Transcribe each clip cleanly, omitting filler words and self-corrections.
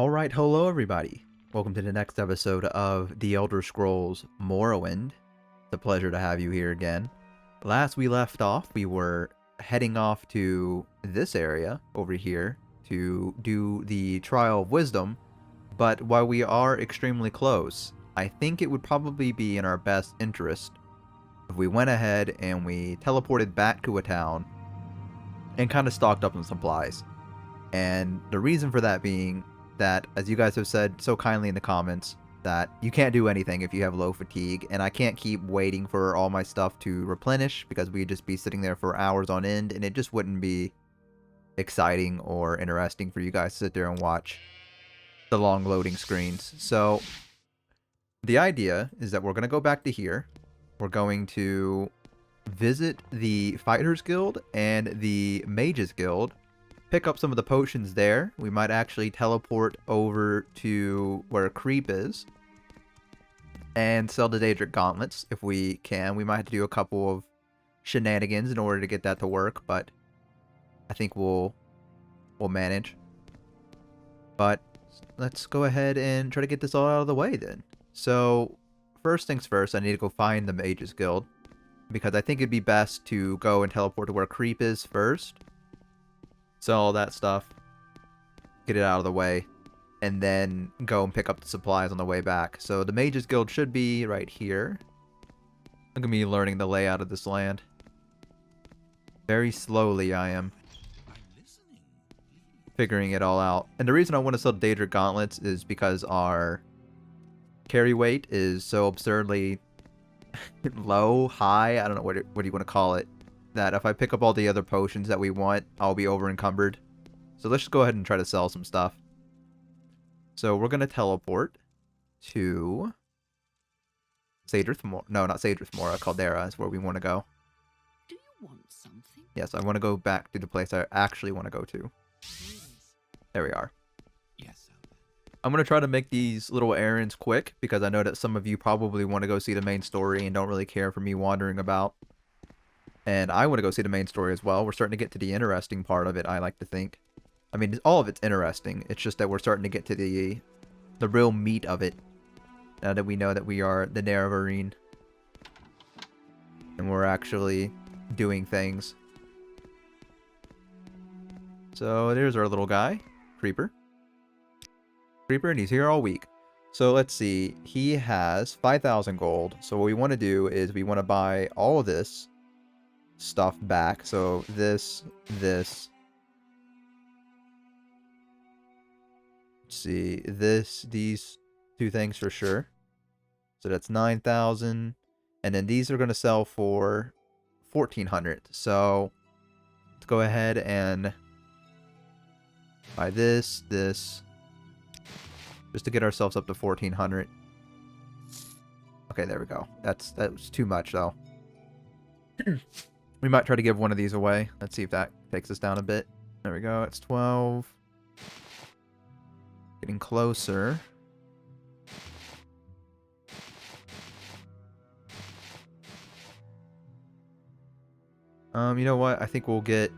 Alright, hello everybody. Welcome to the next episode of The Elder Scrolls Morrowind. It's a pleasure to have you here again. Last we left off, we were heading off to this area over here to do the Trial of Wisdom, but while we are extremely close, I think it would probably be in our best interest if we went ahead and we teleported back to a town and kind of stocked up on supplies. And the reason for that being that, as you guys have said so kindly in the comments, that you can't do anything if you have low fatigue, and I can't keep waiting for all my stuff to replenish because we'd just be sitting there for hours on end, and it just wouldn't be exciting or interesting for you guys to sit there and watch the long loading screens. So the idea is that we're going to go back to here. We're going to visit the Fighters Guild and the Mages Guild, pick up some of the potions there. We might actually teleport over to where Creep is and sell the Daedric Gauntlets if we can. We might have to do a couple of shenanigans in order to get that to work, but I think we'll manage. But let's go ahead and try to get this all out of the way then. So first things first, I need to go find the Mages Guild because I think it'd be best to go and teleport to where Creep is first. Sell all that stuff, get it out of the way, and then go and pick up the supplies on the way back. So the Mages Guild should be right here. Look at me learning the layout of this land. Very slowly I am figuring it all out. And the reason I want to sell Daedric Gauntlets is because our carry weight is so absurdly low, high, I don't know what do you want to call it, that if I pick up all the other potions that we want, I'll be over encumbered. So let's just go ahead and try to sell some stuff. So we're going to teleport to Sadrith Mora. No, not Sadrith Mora. Caldera is where we want to go. Do you want something? Yes, I want to go back to the place I actually want to go to. There we are. Yes, sir. I'm going to try to make these little errands quick because I know that some of you probably want to go see the main story and don't really care for me wandering about. And I want to go see the main story as well. We're starting to get to the interesting part of it, I like to think. I mean, all of it's interesting. It's just that we're starting to get to the real meat of it. Now that we know that we are the Nerevarine. And we're actually doing things. So there's our little guy, Creeper. And he's here all week. So let's see. He has 5,000 gold. So what we want to do is we want to buy all of this stuff back. So this. Let's see. These two things for sure. So that's 9,000. And then these are going to sell for 1,400. So let's go ahead and buy this. Just to get ourselves up to 1,400. Okay, there we go. That was too much though. We might try to give one of these away. Let's see if that takes us down a bit. There we go. It's 12. Getting closer. You know what? I think we'll get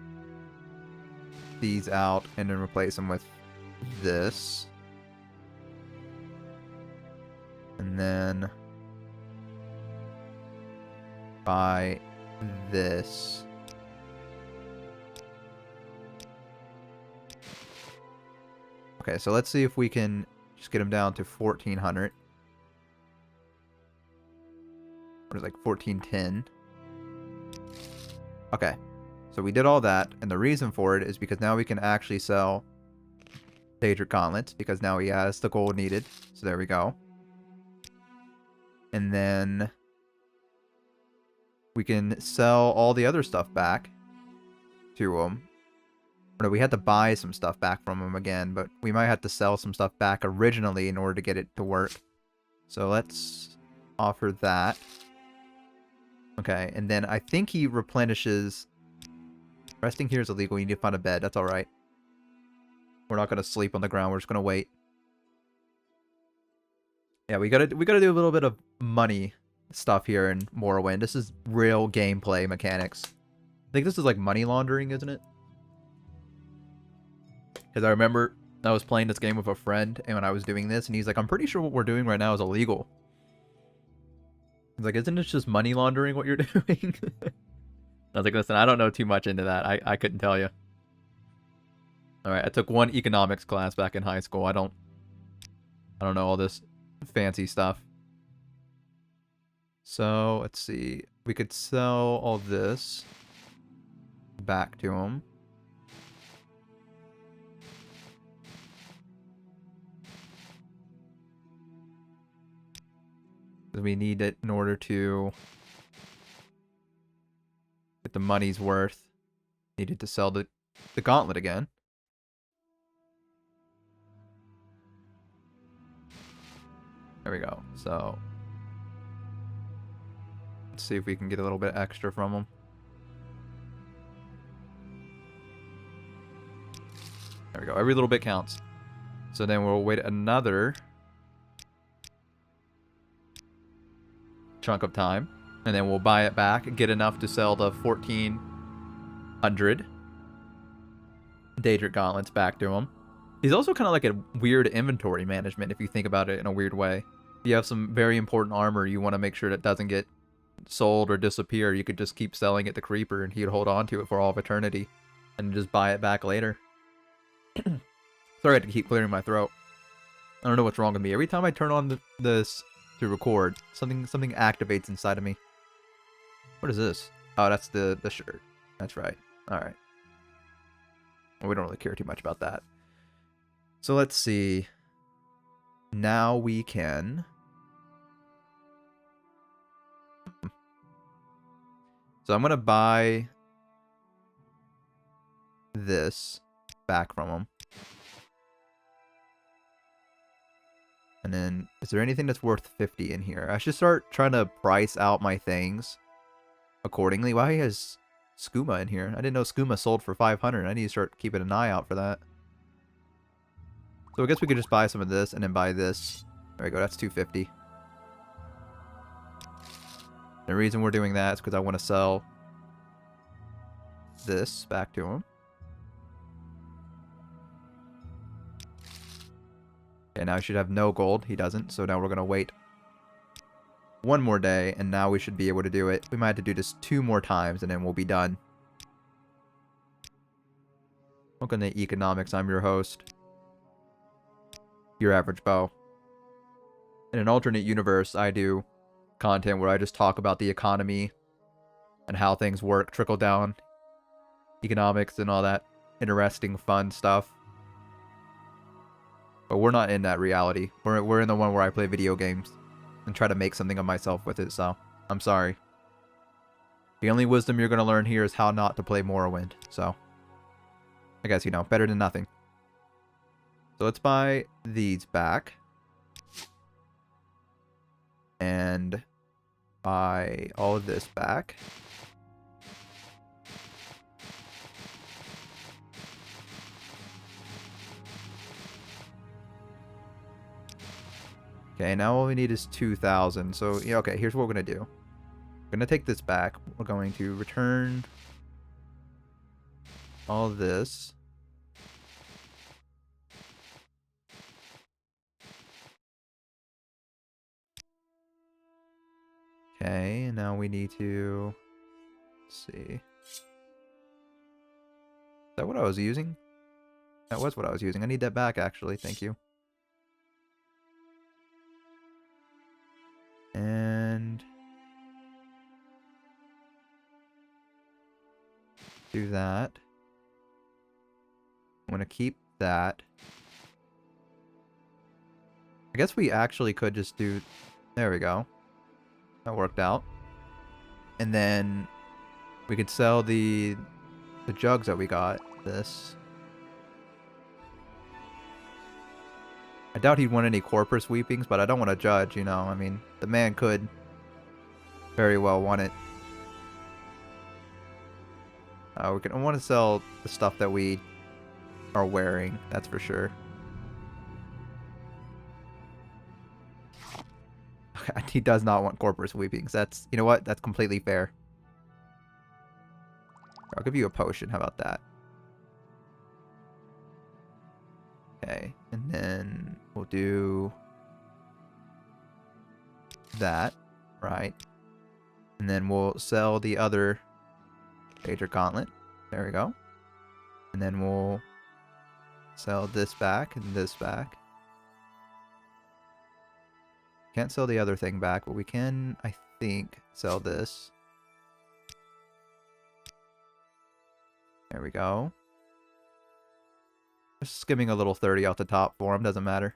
these out and then replace them with this. And then buy this. Okay, so let's see if we can just get him down to 1,400. Or like 1,410. Okay, so we did all that, and the reason for it is because now we can actually sell Daedric Gauntlets, because now he has the gold needed. So there we go. And then we can sell all the other stuff back to him. Or no, we had to buy some stuff back from him again, but we might have to sell some stuff back originally in order to get it to work. So let's offer that. Okay, and then I think he replenishes. Resting here is illegal. You need to find a bed. That's alright. We're not going to sleep on the ground. We're just going to wait. Yeah, we gotta do a little bit of money stuff here in Morrowind. This is real gameplay mechanics. I think this is like money laundering, isn't it? Because I remember I was playing this game with a friend, and when I was doing this, and he's like, I'm pretty sure what we're doing right now is illegal. He's like, isn't it just money laundering what you're doing? I was like, listen, I don't know too much into that. I couldn't tell you. Alright, I took one economics class back in high school. I don't know all this fancy stuff. So, let's see. We could sell all this back to him. Because we need it in order to get the money's worth. Needed to sell the gauntlet again. There we go. So, let's see if we can get a little bit extra from him. There we go. Every little bit counts. So then we'll wait another chunk of time, and then we'll buy it back, get enough to sell the 1,400 Daedric gauntlets back to him. He's also kind of like a weird inventory management if you think about it in a weird way. If you have some very important armor, you want to make sure that it doesn't get sold or disappear. You could just keep selling it to Creeper, and he'd hold on to it for all of eternity, and just buy it back later. Sorry, I had to keep clearing my throat. I don't know what's wrong with me. Every time I turn on this to record, something activates inside of me. What is this? Oh, that's the shirt. That's right. All right. Well, we don't really care too much about that. So let's see. Now we can. So I'm gonna buy this back from him. And then, is there anything that's worth 50 in here? I should start trying to price out my things accordingly. Wow, he has skooma in here. I didn't know skooma sold for 500. I need to start keeping an eye out for that. So I guess we could just buy some of this and then buy this. There we go, that's 250. The reason we're doing that is because I want to sell this back to him. Okay, now he should have no gold. He doesn't, so now we're going to wait one more day, and now we should be able to do it. We might have to do this 2 more times, and then we'll be done. Welcome to Economics. I'm your host. Your average bow. In an alternate universe, I do content where I just talk about the economy and how things work, trickle down economics and all that interesting, fun stuff. But we're not in that reality. We're in the one where I play video games and try to make something of myself with it, so I'm sorry. The only wisdom you're going to learn here is how not to play Morrowind, so I guess, you know, better than nothing. So let's buy these back. And buy all of this back. Okay, now all we need is 2,000. So, yeah, okay, here's what we're going to do. We're going to take this back. We're going to return all of this. Okay, now we need to... Let's see. Is that what I was using? That was what I was using. I need that back, actually. Thank you. And do that. I'm gonna keep that. I guess we actually could just do... There we go. That worked out. And then we could sell the jugs that we got. This. I doubt he'd want any corpus weepings, but I don't want to judge, you know. I mean, the man could very well want it. I want to sell the stuff that we are wearing, that's for sure. He does not want corpus weepings. That's, you know what? That's completely fair. I'll give you a potion. How about that? Okay, and then we'll do that, right? And then we'll sell the other Daedric Gauntlet. There we go. And then we'll sell this back and this back. Can't sell the other thing back, but we can, I think, sell this. There we go. Just skimming a little 30 off the top for him, doesn't matter.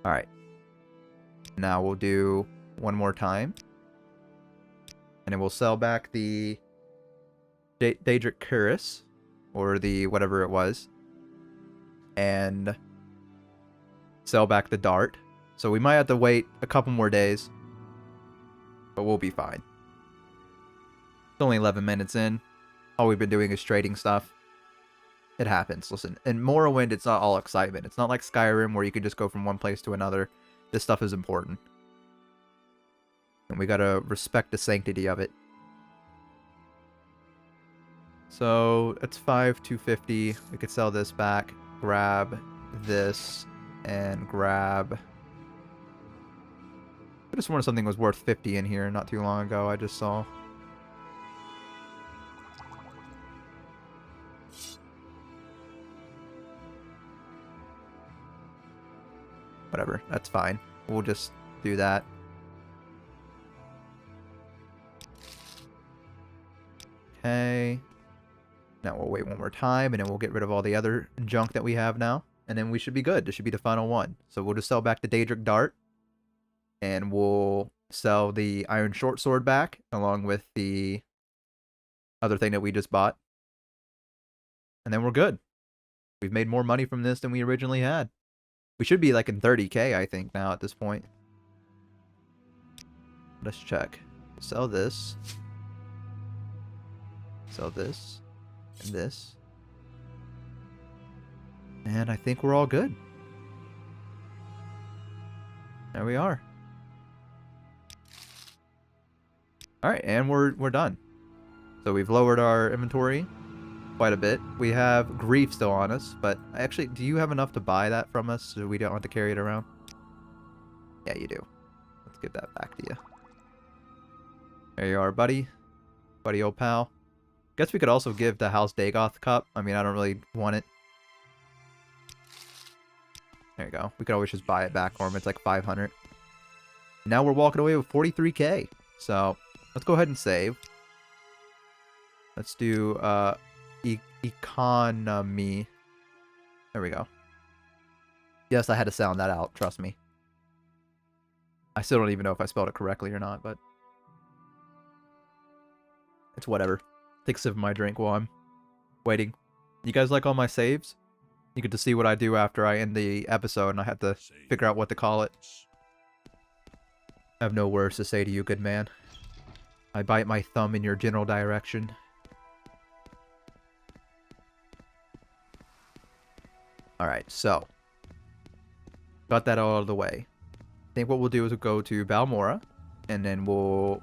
Alright. Now we'll do one more time. And then we'll sell back the Daedric Cuirass, or the whatever it was. And sell back the dart. So we might have to wait a couple more days. But we'll be fine. It's only 11 minutes in. All we've been doing is trading stuff. It happens. Listen, in Morrowind, it's not all excitement. It's not like Skyrim where you can just go from one place to another. This stuff is important. And we gotta respect the sanctity of it. So, that's 250. We could sell this back. Grab this. And grab... I just wanted something was worth 50 in here not too long ago, I just saw. Whatever, that's fine. We'll just do that. Okay. Now we'll wait one more time, and then we'll get rid of all the other junk that we have now. And then we should be good. This should be the final one. So we'll just sell back the Daedric Dart. And we'll sell the Iron Short Sword back, along with the other thing that we just bought. And then we're good. We've made more money from this than we originally had. We should be like in 30k, I think, now at this point. Let's check. Sell this. Sell this. And this. And I think we're all good. There we are. Alright, and we're done. So we've lowered our inventory quite a bit. We have grief still on us, but actually, do you have enough to buy that from us so we don't have to carry it around? Yeah, you do. Let's give that back to you. There you are, buddy. Buddy old pal. Guess we could also give the House Dagoth cup. I mean, I don't really want it. There you go. We could always just buy it back for him. It's like 500. Now we're walking away with 43k. So, let's go ahead and save. Let's do economy. There we go. Yes, I had to sound that out. Trust me. I still don't even know if I spelled it correctly or not, but it's whatever. Take a sip of my drink while I'm waiting. You guys like all my saves? You get to see what I do after I end the episode, and I have to figure out what to call it. I have no words to say to you, good man. I bite my thumb in your general direction. Alright, so. Got that all out of the way. I think what we'll do is we'll go to Balmora, and then we'll...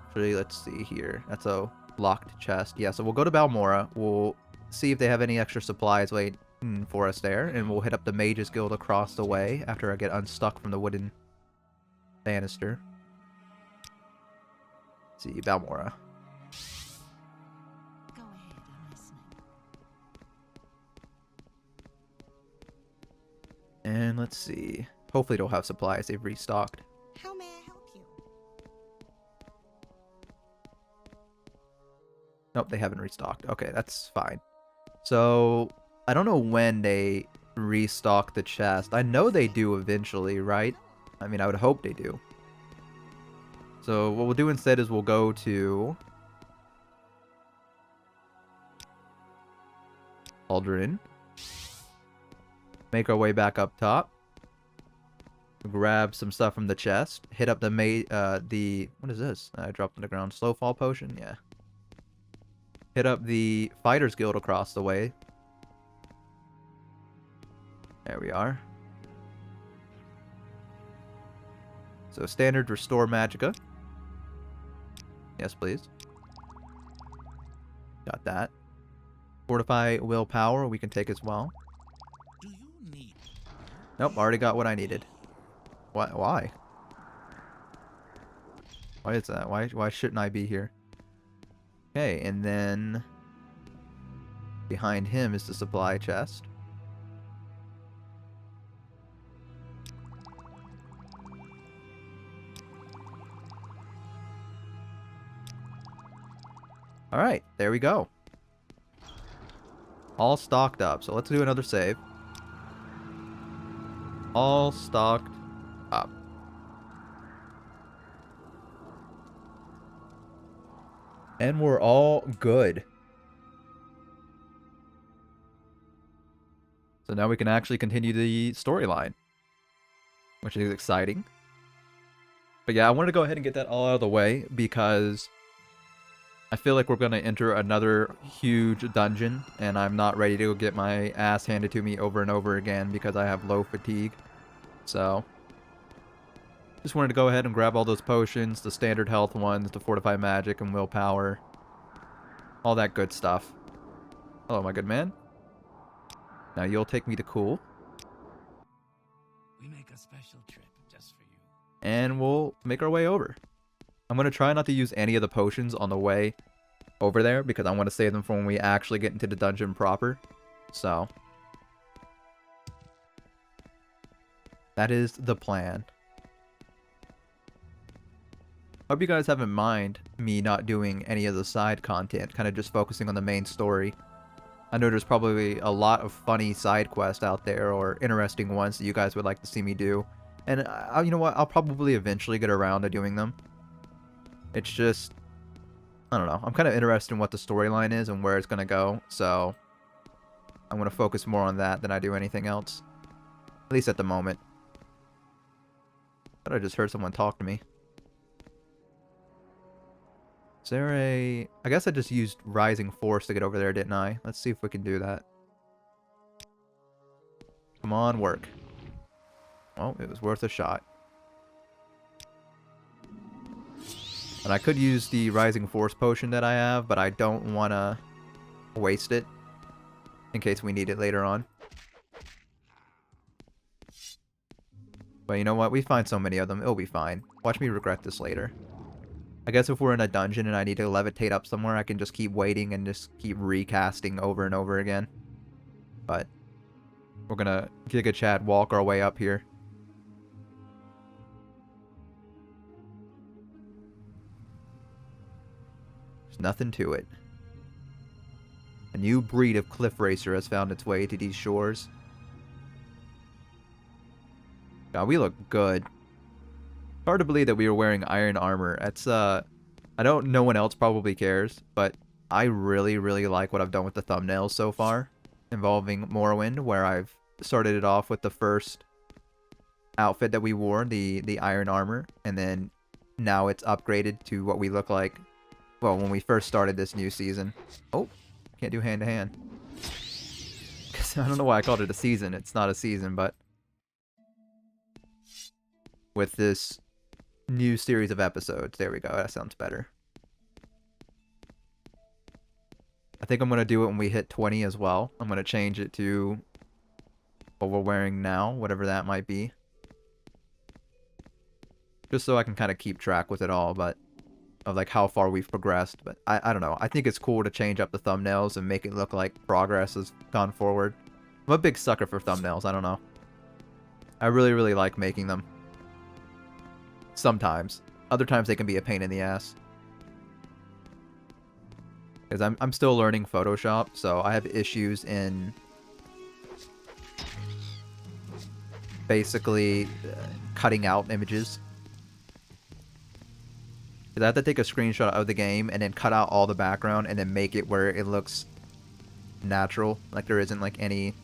Actually, let's see here. That's a locked chest. Yeah, so we'll go to Balmora. We'll see if they have any extra supplies waiting for us there, and we'll hit up the Mages Guild across the way after I get unstuck from the wooden banister. Let's see, Balmora. Go ahead, I'm listening. And let's see. Hopefully they'll have supplies. They've restocked. How may I help you? Nope, they haven't restocked. Okay, that's fine. So, I don't know when they restock the chest. I know they do eventually, right? I mean, I would hope they do. So, what we'll do instead is we'll go to Aldrin. Make our way back up top. Grab some stuff from the chest. Hit up the what is this? I dropped on the ground. Slow fall potion? Yeah. Hit up the Fighters Guild across the way. There we are. So standard restore magicka. Yes, please. Got that. Fortify willpower we can take as well. Do you need? Nope, already got what I needed. Why? Why? Why is that? Why shouldn't I be here? Okay, and then behind him is the supply chest. Alright, there we go. All stocked up. So let's do another save. All stocked up. And we're all good. So now we can actually continue the storyline, which is exciting. But yeah, I wanted to go ahead and get that all out of the way because I feel like we're going to enter another huge dungeon, and I'm not ready to get my ass handed to me over and over again because I have low fatigue. So just wanted to go ahead and grab all those potions, the standard health ones, the fortify magic and willpower, all that good stuff. Hello, my good man. Now you'll take me to Cool. We make a special trip just for you. And we'll make our way over. I'm going to try not to use any of the potions on the way over there because I want to save them for when we actually get into the dungeon proper. So that is the plan. Hope you guys have in mind me not doing any of the side content, kind of just focusing on the main story. I know there's probably a lot of funny side quests out there or interesting ones that you guys would like to see me do. And you know what? I'll probably eventually get around to doing them. It's just, I don't know. I'm kind of interested in what the storyline is and where it's going to go. So I'm going to focus more on that than I do anything else. At least at the moment. Thought I just heard someone talk to me. Is there a... I guess I just used Rising Force to get over there, didn't I? Let's see if we can do that. Come on, work. Well, it was worth a shot. And I could use the Rising Force potion that I have, but I don't want to waste it in case we need it later on. But you know what? We find so many of them. It'll be fine. Watch me regret this later. I guess if we're in a dungeon and I need to levitate up somewhere, I can just keep waiting and just keep recasting over and over again. But we're gonna Giga Chad walk our way up here. There's nothing to it. A new breed of cliff racer has found its way to these shores. God, we look good. Hard to believe that we were wearing iron armor. That's, I know no one else probably cares, but I really, really like what I've done with the thumbnails so far involving Morrowind, where I've started it off with the first outfit that we wore, the iron armor, and then now it's upgraded to what we look like, well, when we first started this new season. Oh, can't do hand-to-hand. I don't know why I called it a season. It's not a season, but with this new series of episodes. There we go. That sounds better. I think I'm going to do it when we hit 20 as well. I'm going to change it to what we're wearing now, whatever that might be. Just so I can kind of keep track with it all, but of like how far we've progressed. But I don't know. I think it's cool to change up the thumbnails and make it look like progress has gone forward. I'm a big sucker for thumbnails. I don't know. I really, really like making them. Sometimes. Other times they can be a pain in the ass. Because I'm still learning Photoshop, so I have issues in basically cutting out images. Because I have to take a screenshot of the game and then cut out all the background and then make it where it looks natural. Like there isn't like any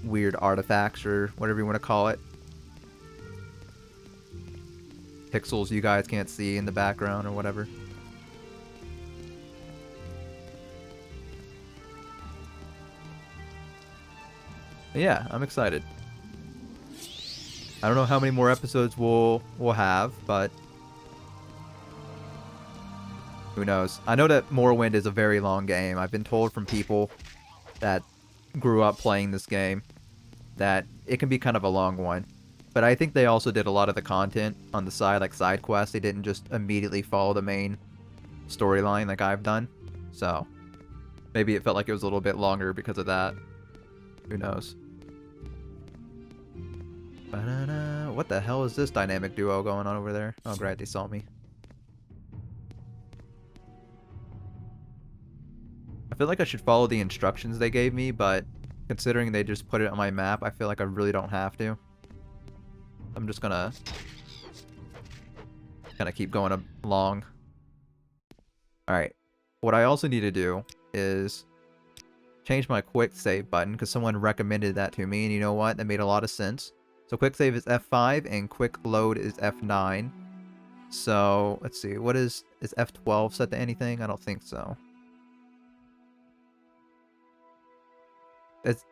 weird artifacts or whatever you want to call it. Pixels you guys can't see in the background or whatever. But yeah, I'm excited. I don't know how many more episodes we'll have, but Who knows? I know that Morrowind is a very long game. I've been told from people that grew up playing this game that it can be kind of a long one. But I think they also did a lot of the content on the side, like side quests. They didn't just immediately follow the main storyline like I've done. So maybe it felt like it was a little bit longer because of that. Who knows? Ba-da-da. What the hell is this dynamic duo going on over there? Oh, great, they saw me. I feel like I should follow the instructions they gave me, but considering they just put it on my map, I feel like I really don't have to. I'm just gonna keep going along. Alright. What I also need to do is change my quick save button, because someone recommended that to me, and you know what? That made a lot of sense. So quick save is F5, and quick load is F9. So, let's see. What is F12 set to anything? I don't think so.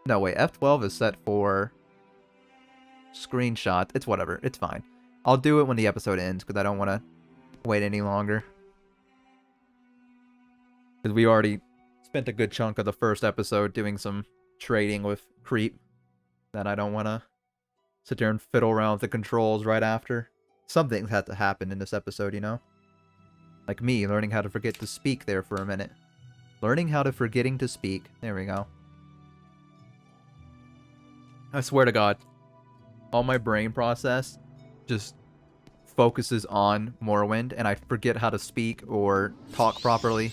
No, wait. F12 is set for screenshot. It's whatever. It's fine. I'll do it when the episode ends, because I don't want to wait any longer. Because we already spent a good chunk of the first episode doing some trading with Creep that I don't want to sit there and fiddle around with the controls right after. Something had to happen in this episode, you know? Like me learning how to forget to speak there for a minute. Learning how to forgetting to speak. There we go. I swear to God, all my brain process just focuses on Morrowind, and I forget how to speak or talk properly.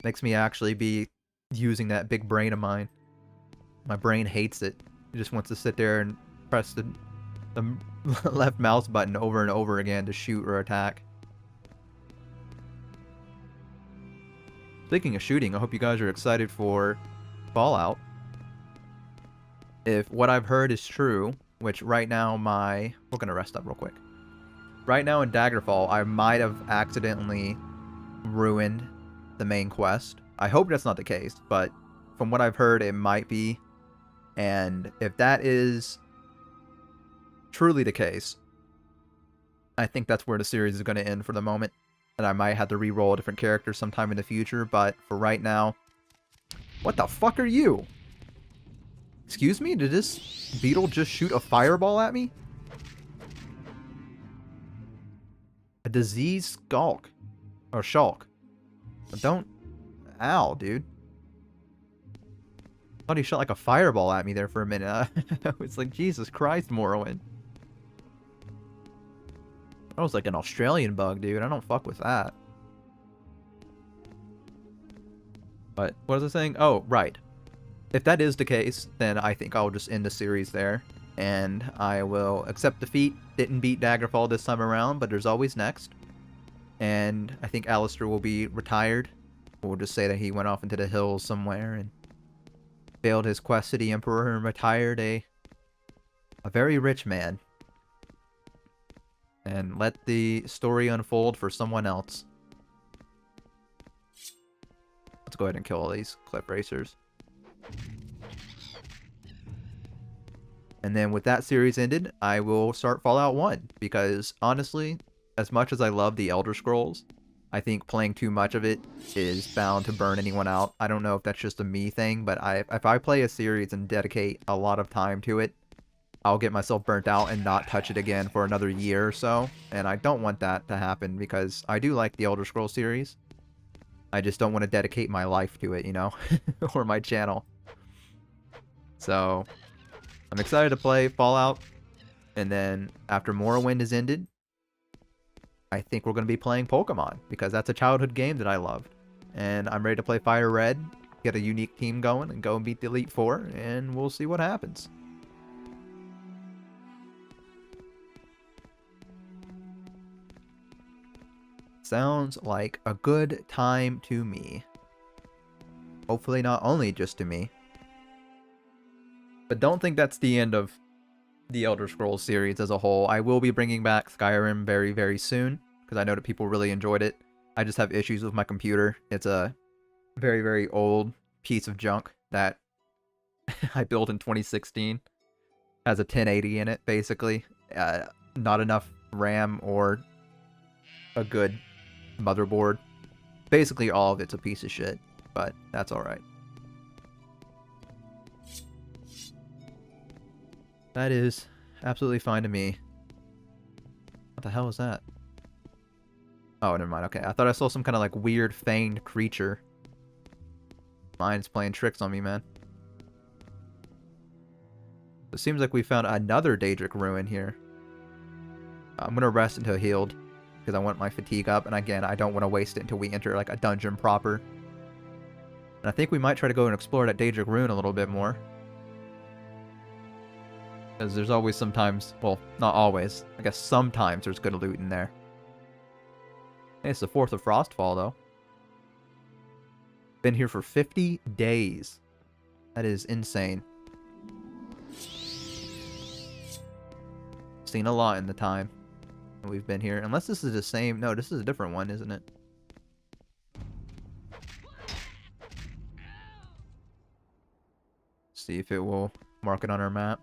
Makes me actually be using that big brain of mine. My brain hates it. It just wants to sit there and press the left mouse button over and over again to shoot or attack. Speaking of shooting, I hope you guys are excited for Fallout. If what I've heard is true, which right now we're gonna rest up real quick. Right now in Daggerfall, I might have accidentally ruined the main quest. I hope that's not the case, but from what I've heard, it might be. And if that is truly the case, I think that's where the series is going to end for the moment. And I might have to re-roll a different character sometime in the future, but for right now... What the fuck are you? Excuse me? Did this beetle just shoot a fireball at me? A diseased skulk. Or shulk. Don't... Ow, dude. Thought he shot like a fireball at me there for a minute. It's like, Jesus Christ, Morrowind. That was like an Australian bug, dude. I don't fuck with that. But, what was I saying? Oh, right. If that is the case, then I think I'll just end the series there. And I will accept defeat. Didn't beat Daggerfall this time around, but there's always next. And I think Alistair will be retired. We'll just say that he went off into the hills somewhere and failed his quest to the Emperor and retired a very rich man. And let the story unfold for someone else. Let's go ahead and kill all these cliff racers. And then with that series ended, I will start Fallout 1. Because honestly, as much as I love the Elder Scrolls, I think playing too much of it is bound to burn anyone out. I don't know if that's just a me thing, but if I play a series and dedicate a lot of time to it, I'll get myself burnt out and not touch it again for another year or so. And I don't want that to happen because I do like the Elder Scrolls series. I just don't want to dedicate my life to it, you know? Or my channel. So, I'm excited to play Fallout. And then, after Morrowind is ended, I think we're going to be playing Pokemon. Because that's a childhood game that I loved. And I'm ready to play Fire Red, get a unique team going, and go and beat the Elite Four. And we'll see what happens. Sounds like a good time to me. Hopefully not only just to me. But don't think that's the end of the Elder Scrolls series as a whole. I will be bringing back Skyrim very, very soon. Because I know that people really enjoyed it. I just have issues with my computer. It's a very, very old piece of junk that I built in 2016. Has a 1080 in it, basically. Not enough RAM or a good motherboard. Basically all of it's a piece of shit, but that's alright. That is absolutely fine to me. What the hell is that? Oh, never mind. Okay, I thought I saw some kind of like weird fanged creature. Mine's playing tricks on me, man. It seems like we found another Daedric ruin here. I'm gonna rest until healed, because I want my fatigue up, and again, I don't want to waste it until we enter like a dungeon proper. And I think we might try to go and explore that Daedric ruin a little bit more. Because there's always sometimes, well, not always, I guess sometimes there's good loot in there. Hey, it's the 4th of Frostfall, though. Been here for 50 days. That is insane. Seen a lot in the time we've been here. Unless this is the same. No, this is a different one, isn't it? See if it will mark it on our map.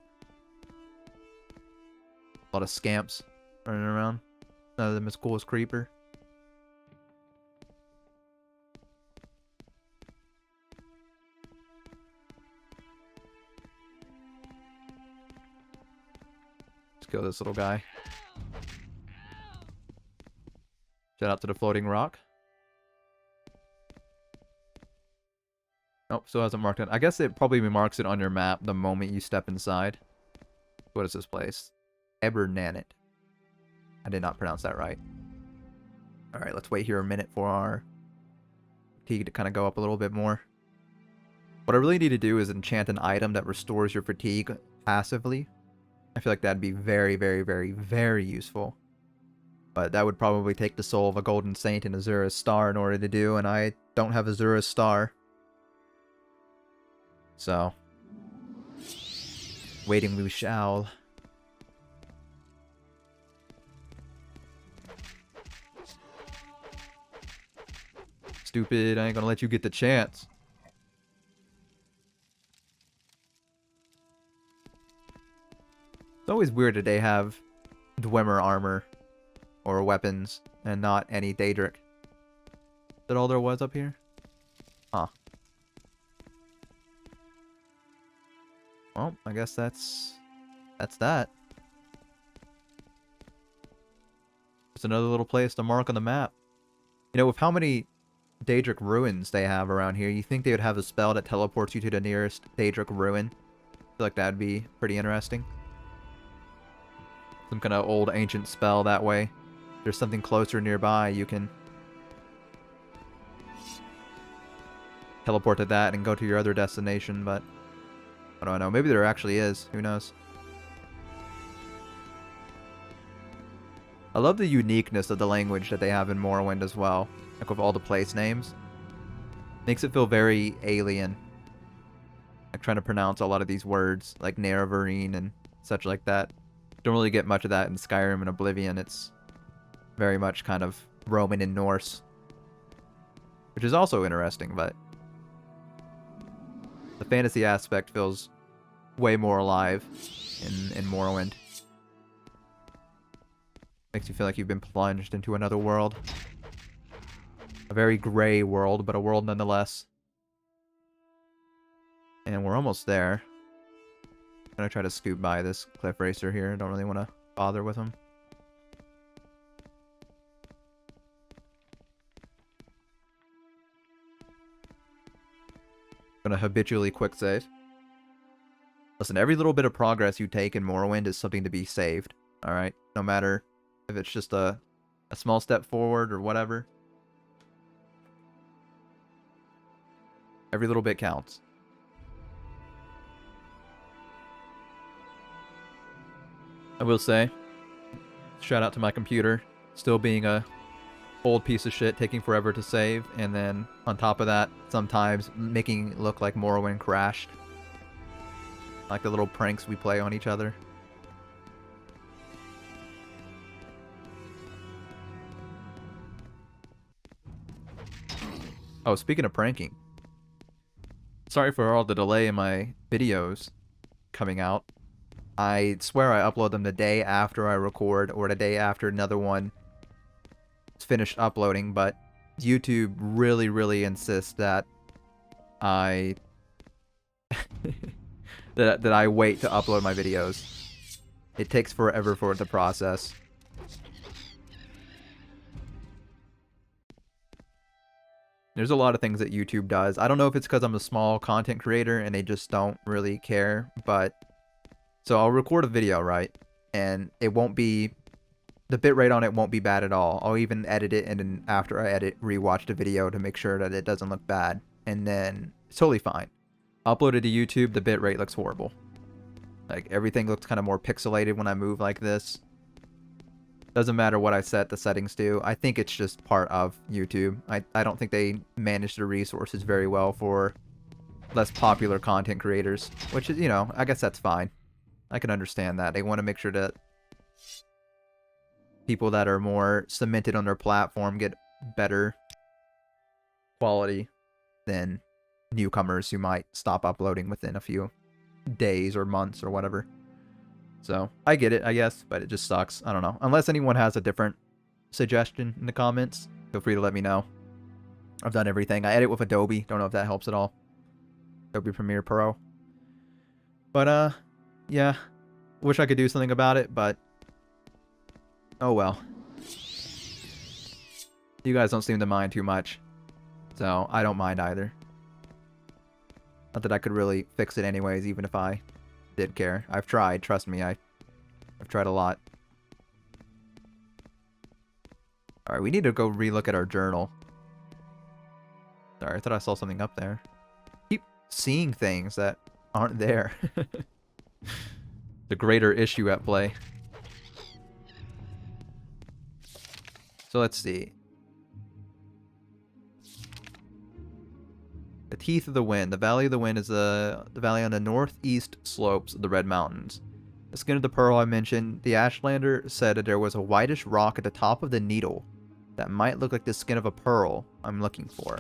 A lot of scamps running around. None of them as cool as Creeper. Let's kill this little guy. Shout out to the floating rock. Nope, still hasn't marked it. I guess it probably marks it on your map the moment you step inside. What is this place? Ebernanet. I did not pronounce that right. Alright, let's wait here a minute for our fatigue to kind of go up a little bit more. What I really need to do is enchant an item that restores your fatigue passively. I feel like that'd be very, very, very, very useful. But that would probably take the soul of a Golden Saint and Azura's Star in order to do, and I don't have Azura's Star. So, waiting we shall. Stupid, I ain't gonna let you get the chance. It's always weird that they have Dwemer armor or weapons and not any Daedric. Is that all there was up here? Huh. Well, I guess that's that. It's another little place to mark on the map. You know, with how many Daedric ruins they have around here, you think they would have a spell that teleports you to the nearest Daedric ruin? I feel like that'd be pretty interesting. Some kind of old ancient spell that way. If there's something closer nearby, you can teleport to that and go to your other destination, but I don't know. Maybe there actually is. Who knows? I love the uniqueness of the language that they have in Morrowind as well. Like with all the place names. Makes it feel very alien. Like trying to pronounce a lot of these words, like Nerevarine and such like that. Don't really get much of that in Skyrim and Oblivion. It's very much kind of Roman and Norse. Which is also interesting, but the fantasy aspect feels way more alive in Morrowind. Makes you feel like you've been plunged into another world. A very gray world, but a world nonetheless. And we're almost there. I'm gonna try to scoot by this cliff racer here. I don't really want to bother with him. Gonna habitually quick save. Listen, every little bit of progress you take in Morrowind is something to be saved. Alright? No matter if it's just a small step forward or whatever. Every little bit counts. I will say, shout out to my computer, still being a old piece of shit, taking forever to save, and then on top of that, sometimes making it look like Morrowind crashed. Like the little pranks we play on each other. Oh, speaking of pranking. Sorry for all the delay in my videos coming out. I swear I upload them the day after I record or the day after another one finished uploading, but YouTube really insists that I that I wait to upload my videos. It takes forever for it to process. There's a lot of things that YouTube does. I don't know if it's because I'm a small content creator and they just don't really care, but so I'll record a video, right? And it won't be, the bitrate on it won't be bad at all. I'll even edit it, and then after I edit, rewatch the video to make sure that it doesn't look bad. And then it's totally fine. Uploaded to YouTube, the bitrate looks horrible. Like, everything looks kind of more pixelated when I move like this. Doesn't matter what I set the settings to. I think it's just part of YouTube. I don't think they manage the resources very well for less popular content creators. Which is, you know, I guess that's fine. I can understand that. They want to make sure that people that are more cemented on their platform get better quality than newcomers who might stop uploading within a few days or months or whatever. So, I get it, I guess, but it just sucks. I don't know. Unless anyone has a different suggestion in the comments, feel free to let me know. I've done everything. I edit with Adobe. Don't know if that helps at all. Adobe Premiere Pro. But, yeah. Wish I could do something about it, but oh well. You guys don't seem to mind too much, so I don't mind either. Not that I could really fix it anyways, even if I did care. I've tried, trust me, I've tried a lot. Alright, we need to go relook at our journal. Sorry, I thought I saw something up there. Keep seeing things that aren't there. The greater issue at play. So let's see. The Teeth of the Wind. The Valley of the Wind is the valley on the northeast slopes of the Red Mountains. The skin of the pearl I mentioned. The Ashlander said that there was a whitish rock at the top of the needle that might look like the skin of a pearl I'm looking for.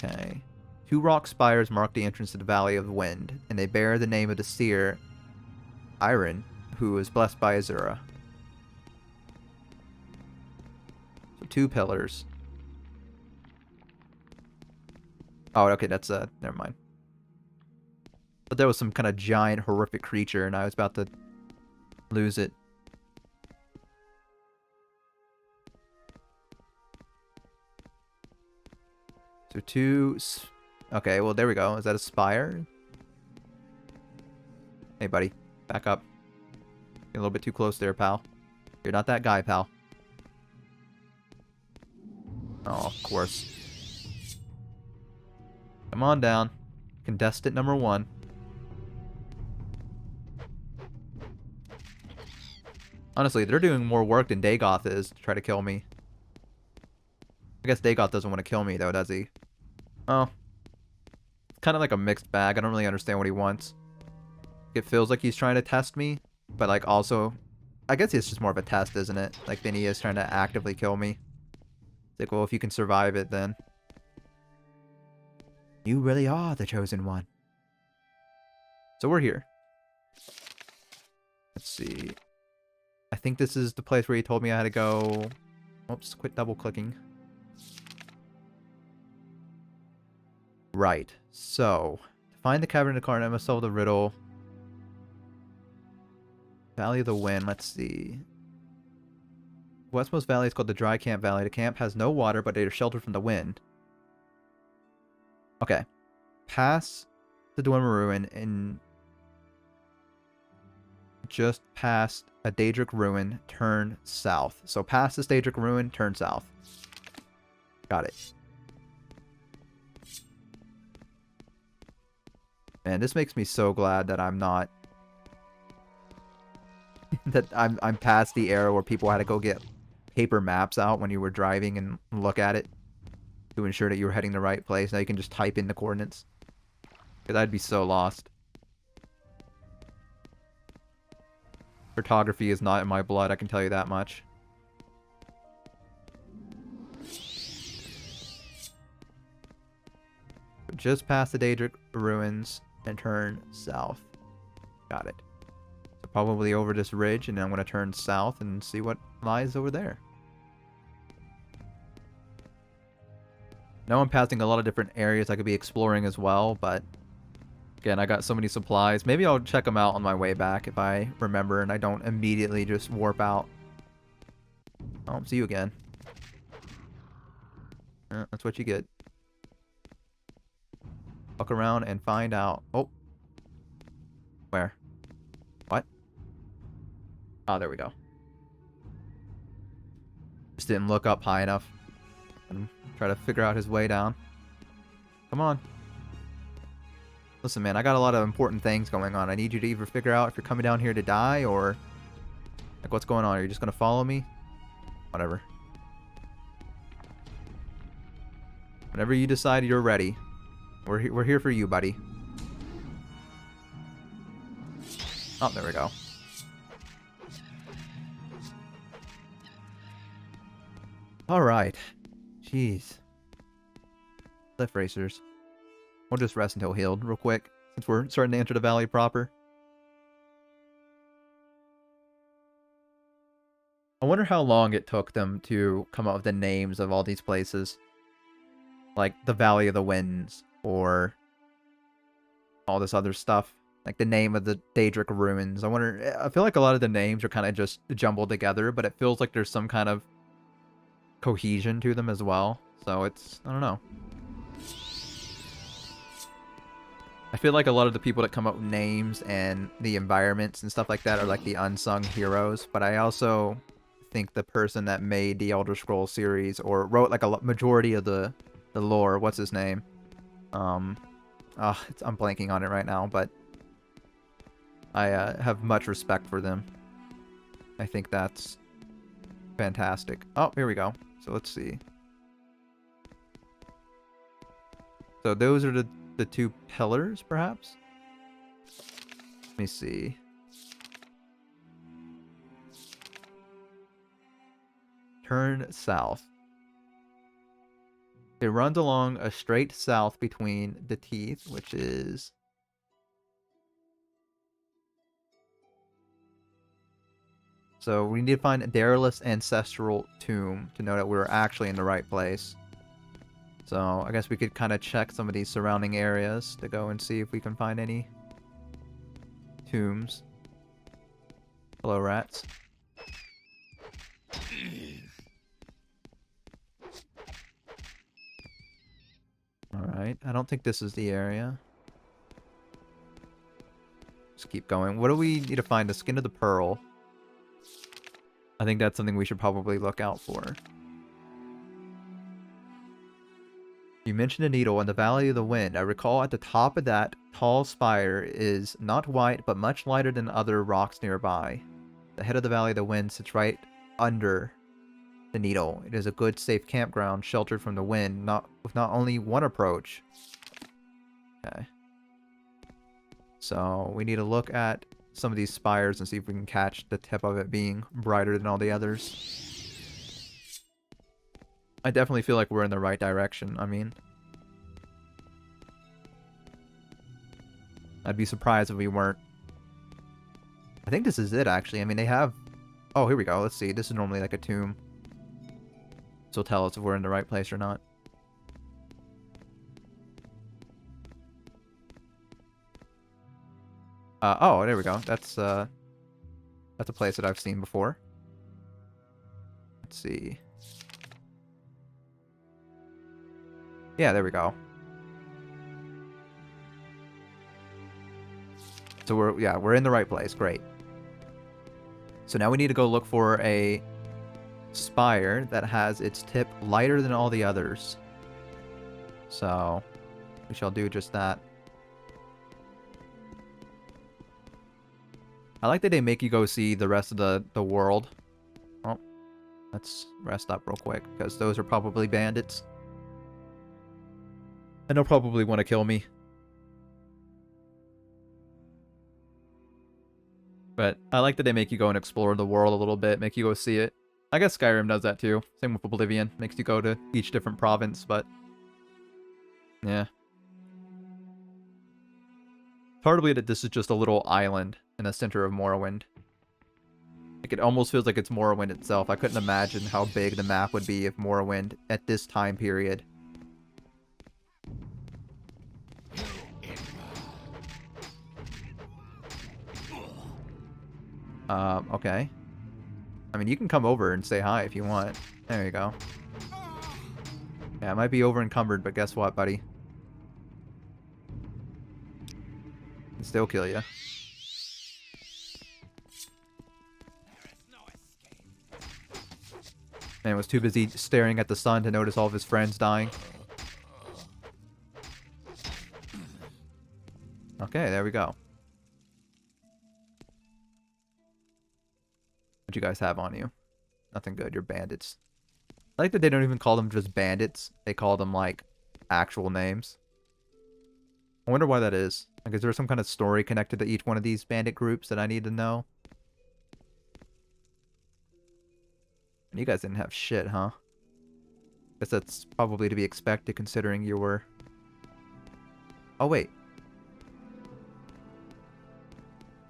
Okay. 2 rock spires mark the entrance to the Valley of the Wind, and they bear the name of the seer, Iron, who was blessed by Azura. So 2 pillars. Oh, okay, that's, never mind. But there was some kind of giant, horrific creature, and I was about to lose it. So 2... Okay, well, there we go. Is that a spire? Hey, buddy. Back up. Get a little bit too close there, pal. You're not that guy, pal. Oh, of course. Come on down. Contestant number 1. Honestly, they're doing more work than Dagoth is to try to kill me. I guess Dagoth doesn't want to kill me, though, does he? Oh. It's kind of like a mixed bag. I don't really understand what he wants. It feels like he's trying to test me, but, like, also... I guess it's just more of a test, isn't it? Like, than he is trying to actively kill me. It's like, well, if you can survive it, then... You really are the chosen one. So we're here. Let's see. I think this is the place where he told me I had to go... Oops, quit double-clicking. Right. So, to find the cavern in the corner, I must solve the riddle. Valley of the Wind, let's see. Westmost Valley is called the Dry Camp Valley. The camp has no water, but they are sheltered from the wind. Okay. Pass the Dwemer Ruin and just past a Daedric Ruin, turn south. So past the Daedric Ruin, turn south. Got it. Man, this makes me so glad that I'm not... that I'm past the era where people had to go get paper maps out when you were driving and look at it to ensure that you were heading the right place. Now you can just type in the coordinates. Because I'd be so lost. Cartography is not in my blood, I can tell you that much. Just past the Daedric Ruins and turn south. Got it. So probably over this ridge, and then I'm going to turn south and see what lies over there. Now I'm passing a lot of different areas I could be exploring as well, but again, I got so many supplies. Maybe I'll check them out on my way back if I remember and I don't immediately just warp out. Oh, see you again. That's what you get. Walk around and find out. Oh. Where? What? Oh, there we go. Just didn't look up high enough. And try to figure out his way down. Come on. Listen, man, I got a lot of important things going on. I need you to either figure out if you're coming down here to die or... like, what's going on? Are you just going to follow me? Whatever. Whenever you decide you're ready, we're here for you, buddy. Oh, there we go. Alright. Jeez. Cliff racers. We'll just rest until healed real quick, since we're starting to enter the valley proper. I wonder how long it took them to come up with the names of all these places. Like the Valley of the Winds, or all this other stuff. Like the name of the Daedric Ruins. I feel like a lot of the names are kind of just jumbled together, but it feels like there's some kind of cohesion to them as well. So it's, I don't know. I feel like a lot of the people that come up with names and the environments and stuff like that are like the unsung heroes, but I also think the person that made the Elder Scrolls series or wrote like a majority of the lore, what's his name? I'm blanking on it right now, but I have much respect for them. I think that's fantastic. Oh, here we go. So let's see. So those are the two pillars, perhaps? Let me see. Turn south. It runs along a straight south between the teeth, which is... so we need to find Daryl's ancestral tomb to know that we're actually in the right place. So I guess we could kind of check some of these surrounding areas to go and see if we can find any tombs. Hello, rats. Alright, I don't think this is the area. Just keep going. What do we need to find? The skin of the pearl. I think that's something we should probably look out for. You mentioned a needle in the Valley of the Wind. I recall at the top of that tall spire is not white, but much lighter than other rocks nearby. The head of the Valley of the Wind sits right under the needle. It is a good, safe campground, sheltered from the wind, with not only one approach. Okay. So we need to look at some of these spires and see if we can catch the tip of it being brighter than all the others. I definitely feel like we're in the right direction. I mean, I'd be surprised if we weren't. I think this is it, actually. I mean, they have... oh, here we go. Let's see. This is normally like a tomb. This will tell us if we're in the right place or not. Oh, there we go. That's a place that I've seen before. Let's see. Yeah, there we go. So we're in the right place. Great. So now we need to go look for a spire that has its tip lighter than all the others. So we shall do just that. I like that they make you go see the rest of the world. Oh, let's rest up real quick, because those are probably bandits. And they'll probably want to kill me. But I like that they make you go and explore the world a little bit, make you go see it. I guess Skyrim does that too. Same with Oblivion. Makes you go to each different province, but... yeah. Partly that this is just a little island in the center of Morrowind. Like, it almost feels like it's Morrowind itself. I couldn't imagine how big the map would be if Morrowind, at this time period, Okay. I mean, you can come over and say hi if you want. There you go. Yeah, it might be over encumbered, but guess what, buddy? Can still kill you. Man was too busy staring at the sun to notice all of his friends dying. Okay, there we go. What you guys have on you? Nothing good. You're bandits. I like that they don't even call them just bandits. They call them, like, actual names. I wonder why that is. Like, is there some kind of story connected to each one of these bandit groups that I need to know? You guys didn't have shit, huh? Guess that's probably to be expected considering you were... Oh, wait.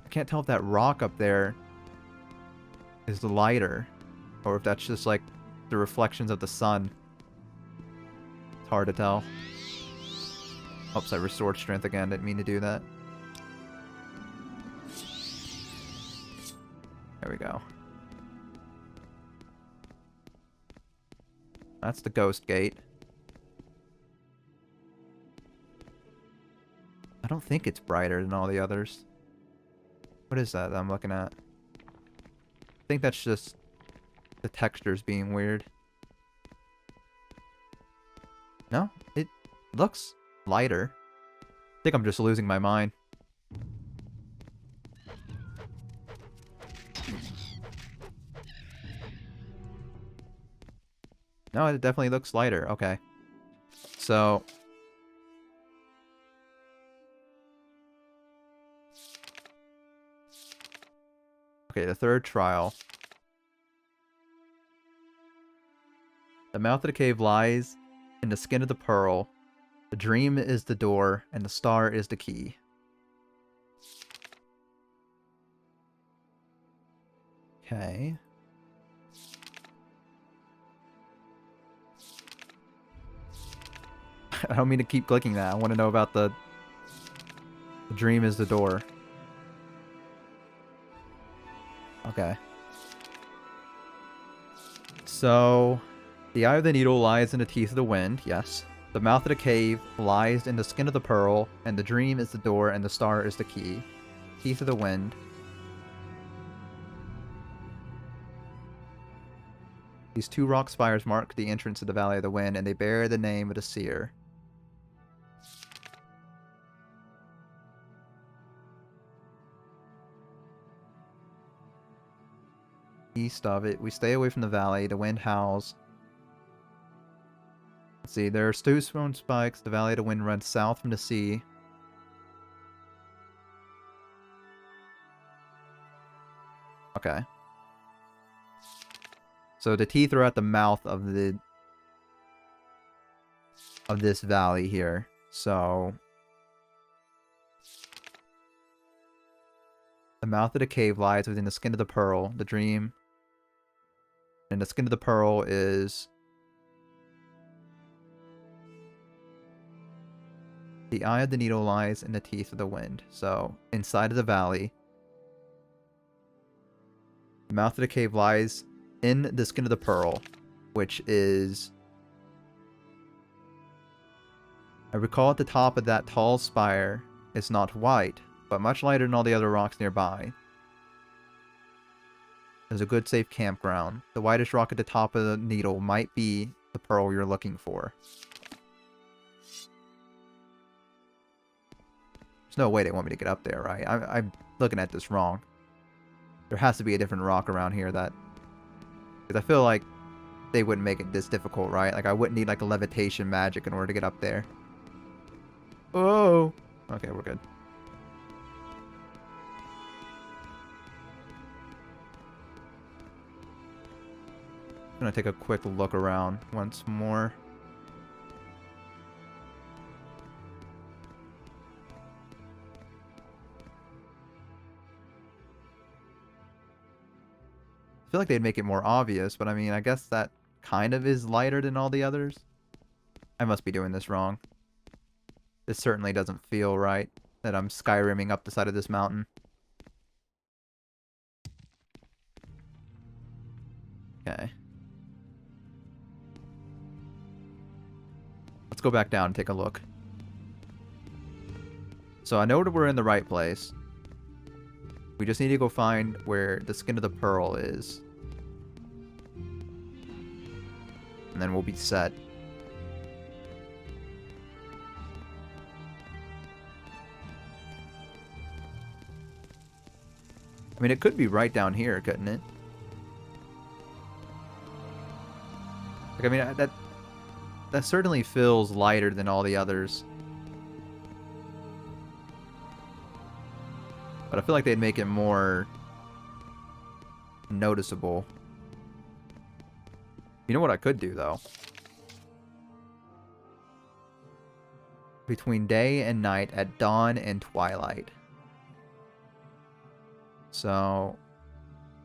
I can't tell if that rock up there is lighter, or if that's just, like, the reflections of the sun. It's hard to tell. Oops, I restored strength again. Didn't mean to do that. There we go. That's the ghost gate. I don't think it's brighter than all the others. What is that I'm looking at? I think that's just the textures being weird. No, it looks lighter. I think I'm just losing my mind. No, it definitely looks lighter. Okay. So... Okay, the third trial. The mouth of the cave lies in the skin of the pearl. The dream is the door, and the star is the key. Okay. I don't mean to keep clicking that. I want to know about the dream is the door. Okay. So, the eye of the needle lies in the teeth of the wind, yes. The mouth of the cave lies in the skin of the pearl, and the dream is the door, and the star is the key. Teeth of the wind. These two rock spires mark the entrance to the Valley of the Wind, and they bear the name of the seer. East of it, we stay away from the valley. The wind howls. Let's see, there are two stone spikes. The Valley of the Wind runs south from the sea. Okay. So the teeth are at the mouth of this valley here. So the mouth of the cave lies within the skin of the pearl, the dream. And the skin of the pearl is the eye of the needle lies in the teeth of the wind. So inside of the valley, the mouth of the cave lies in the skin of the pearl, which is, I recall at the top of that tall spire is not white, but much lighter than all the other rocks nearby. There's a good safe campground. The whitest rock at the top of the needle might be the pearl you're looking for. There's no way they want me to get up there, right? I'm looking at this wrong. There has to be a different rock around here that... Because I feel like they wouldn't make it this difficult, right? Like, I wouldn't need, like, a levitation magic in order to get up there. Oh! Okay, we're good. I'm gonna take a quick look around once more. I feel like they'd make it more obvious, but I mean, I guess that kind of is lighter than all the others. I must be doing this wrong. This certainly doesn't feel right, that I'm Skyrimming up the side of this mountain. Let's go back down and take a look. So I know that we're in the right place. We just need to go find where the skin of the pearl is. And then we'll be set. I mean, it could be right down here, couldn't it? Like, I mean, that certainly feels lighter than all the others. But I feel like they'd make it more noticeable. You know what I could do, though? Between day and night, at dawn and twilight. So,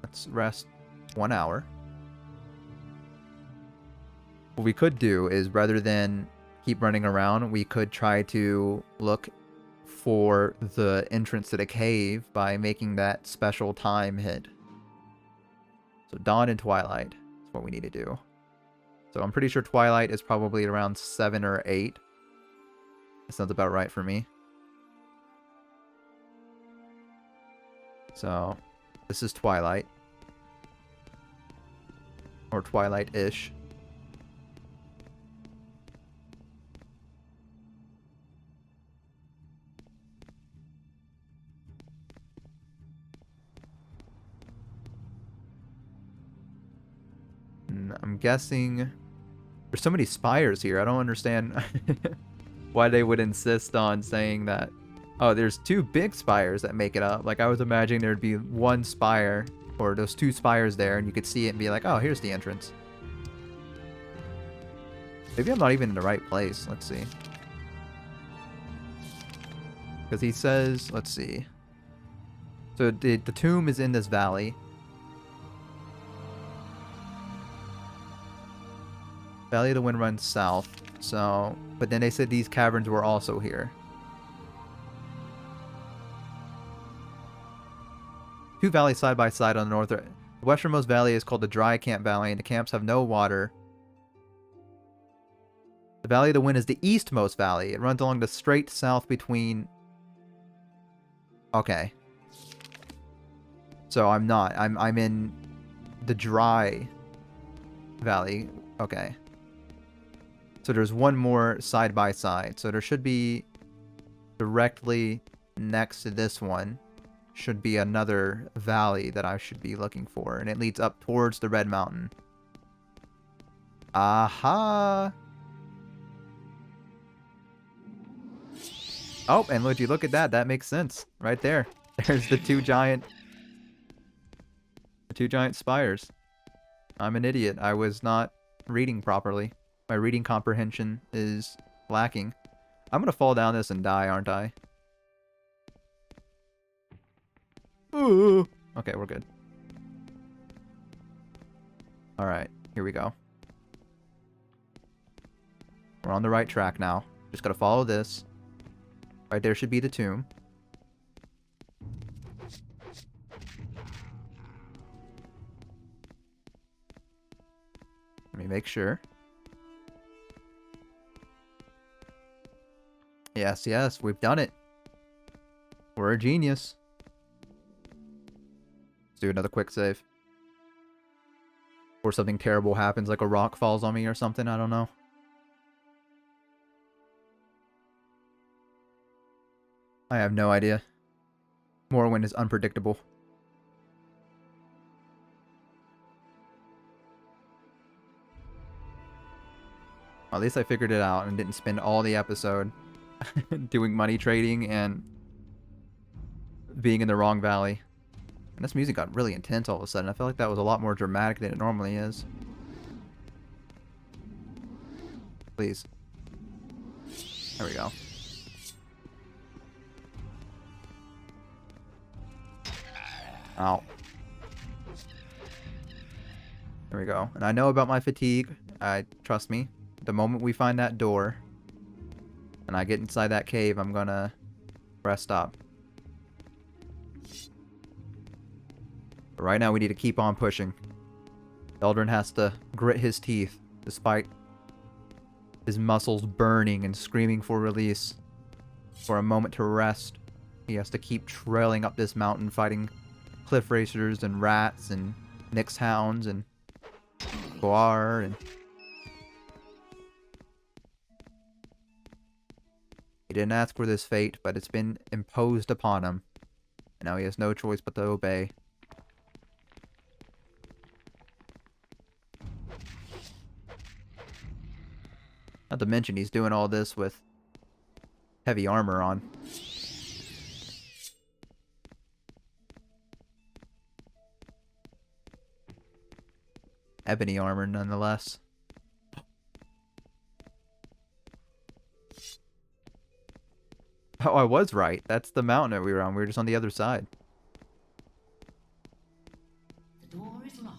let's rest 1 hour. What we could do is, rather than keep running around, we could try to look for the entrance to the cave by making that special time hit. So dawn and twilight is what we need to do. So I'm pretty sure twilight is probably around 7 or 8. That sounds about right for me. So this is twilight. Or twilight-ish. I'm guessing there's so many spires here. I don't understand why they would insist on saying that. Oh, there's 2 big spires that make it up. Like, I was imagining there'd be 1 spire, or those 2 spires there, and you could see it and be like, oh, here's the entrance. Maybe I'm not even in the right place. Let's see. Because he says, let's see. So the tomb is in this valley. Valley of the Wind runs south. So, but then they said these caverns were also here. 2 valleys side by side on the north. The westernmost valley is called the Dry Camp Valley, and the camps have no water. The Valley of the Wind is the eastmost valley. It runs along the straight south between... Okay. So I'm not. I'm in the Dry Valley. Okay. So there's 1 more side by side. So there should be directly next to this one should be another valley that I should be looking for. And it leads up towards the Red Mountain. Aha! Oh, and would you look at that? That makes sense. Right there. There's the 2 giant... The 2 giant spires. I'm an idiot. I was not reading properly. My reading comprehension is lacking. I'm gonna fall down this and die, aren't I? Ooh. Okay, we're good. Alright, here we go. We're on the right track now. Just gotta follow this. Right there should be the tomb. Let me make sure. Yes, yes, we've done it. We're a genius. Let's do another quick save. Or something terrible happens, like a rock falls on me or something, I don't know. I have no idea. Morrowind is unpredictable. Well, at least I figured it out and didn't spend all the episode doing money trading and being in the wrong valley. And this music got really intense all of a sudden. I feel like that was a lot more dramatic than it normally is. Please. There we go. Ow. There we go. And I know about my fatigue. Trust me. The moment we find that door and I get inside that cave, I'm gonna rest up. But right now we need to keep on pushing. Eldrin has to grit his teeth despite his muscles burning and screaming for release. For a moment to rest, he has to keep trailing up this mountain fighting cliff racers and rats and Nyx hounds and Guar and... He didn't ask for this fate, but it's been imposed upon him. And now he has no choice but to obey. Not to mention he's doing all this with heavy armor on. Ebony armor, nonetheless. Oh, I was right. That's the mountain that we were on. We were just on the other side. The door is locked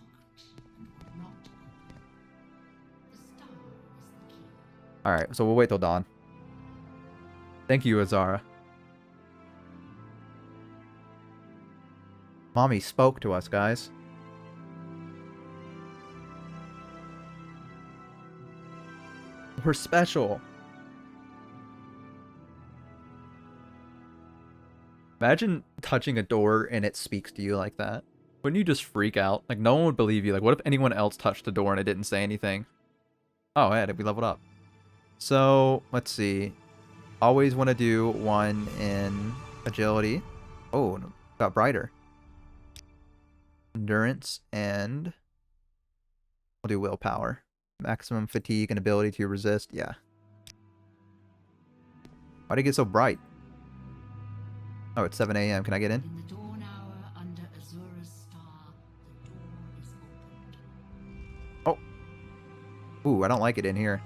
and will not open. The star is the key. Alright, so we'll wait till dawn. Thank you, Azura. Mommy spoke to us, guys. We're special. Imagine touching a door and it speaks to you like that. Wouldn't you just freak out? Like, no one would believe you. Like, what if anyone else touched the door and it didn't say anything? Oh, yeah, we leveled up. So, let's see. Always want to do one in agility. Oh, got brighter. Endurance and... We'll do willpower. Maximum fatigue and ability to resist. Yeah. Why'd it get so bright? Oh, it's 7 a.m. Can I get in? In the dawn hour under Azura's star, the door is opened. Oh. Ooh, I don't like it in here.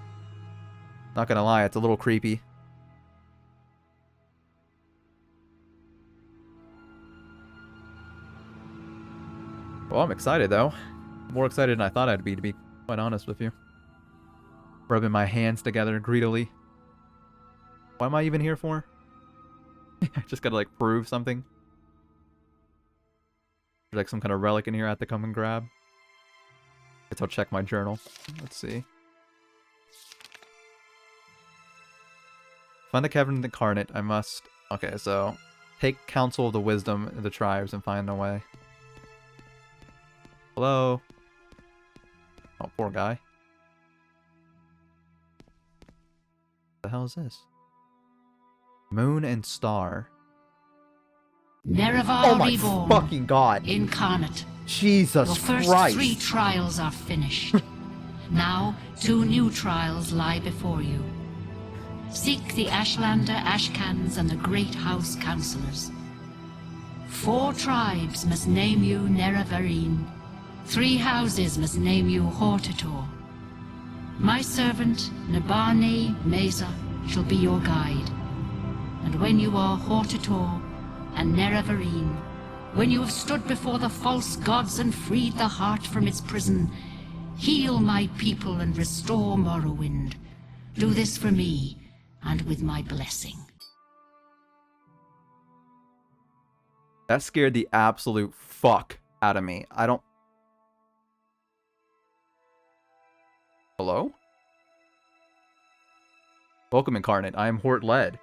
Not gonna lie, it's a little creepy. Well, I'm excited, though. More excited than I thought I'd be, to be quite honest with you. Rubbing my hands together greedily. What am I even here for? I just gotta, like, prove something. There's, like, some kind of relic in here I have to come and grab. Guess I'll check my journal. Let's see. Find the cavern incarnate. I must... Okay, so... Take counsel of the wisdom of the tribes and find a way. Hello? Oh, poor guy. What the hell is this? Moon and star. Nerevar Oh my reborn, fucking god! incarnate. Jesus Your first Christ! 3 trials are finished. Now 2 new trials lie before you. Seek the Ashlander Ashcans and the Great House Councillors. 4 tribes must name you Nerevarine. 3 houses must name you Hortator. My servant, Nabane Mesa, shall be your guide. And when you are Hortator and Nerevarine, when you have stood before the false gods and freed the heart from its prison, heal my people and restore Morrowind. Do this for me, and with my blessing. That scared the absolute fuck out of me. I don't... Hello? Welcome, Incarnate. I am Hort Led.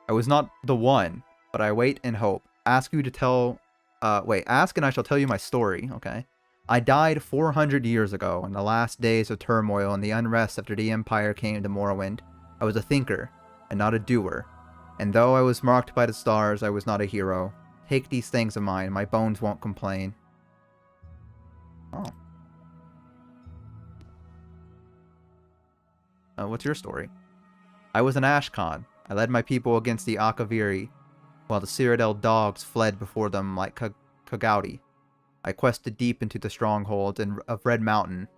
I was not the one, but I wait and hope. Ask you to tell... ask and I shall tell you my story, okay? I died 400 years ago in the last days of turmoil and the unrest after the Empire came to Morrowind. I was a thinker, and not a doer. And though I was marked by the stars, I was not a hero. Take these things of mine, my bones won't complain. Oh. What's your story? I was an Ashkan. I led my people against the Akaviri, while the Cyrodiil dogs fled before them like Kogauti. I quested deep into the strongholds of Red Mountain,